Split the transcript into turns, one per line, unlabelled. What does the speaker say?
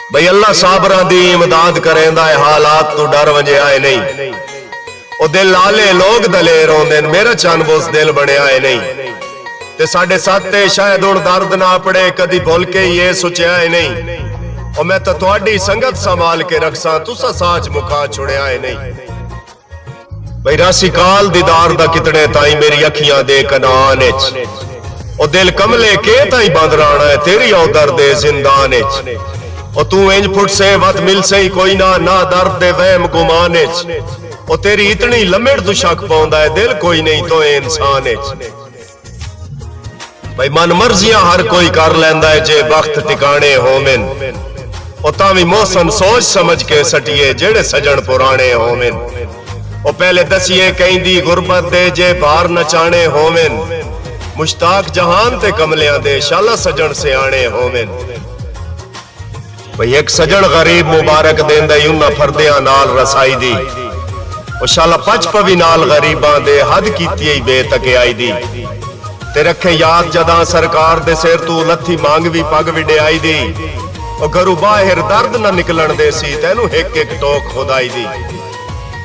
भाई अल्लाह साबरा दी इमदाद करेंदा है, हालात तो डर वजे आए नहीं। ओ दिल आले लोग दलेर होंदे, मेरा चनबोस दिल बने आए नहीं। ते साढ़े साथे शायद हुण दर्द ना पड़े, कदी भुल के ये सोचा है नहीं। और मैं तो तुहाडी संगत संभाल के रखसा, तुसा साच मुखा छुड़िया है नहीं। भाई रासी काल दीदार दा कितने ताई मेरी अखियां दे कनान विच, ओ दिल कमले के ताई बंद राना है तेरी औ दर्द जिंदान विच। ओ तू इंज फुट से वत मिल से ही कोई ना, ना दर्द दे वहम गुमान विच। ओ तेरी इतनी लम्मेड़ तू शक पाउंदा है, दिल कोई नहीं तो इंसान विच। भाई मन मर्जियां हर कोई कर लैंदा है, जे वक्त टिकाने होवेन। ओ तावी मौसम सोच समझ के सटिए, जेड़े सजन पुराने होवेन। ओ पहले दसिए कहंदी गुरबत दे, जे बार नचाने होवेन। मुश्ताक जहान ते कमलियां दे, शाला सजन सियाणे होवेन। भाई एक सजन गरीब मुबारक देंदा उन्हां फरदियां नाल रसाई दी, ओ शाला पचपवी नाल गरीबां दे हद कीती बेतकियाई दी। ते रखे याद जदा सरकार दे सिर तू लथी मांग भी पग विडियाई दी। ओ घरू बाहर दर्द न निकलन दे सी, तैनू एक एक टोक खुदाई दी।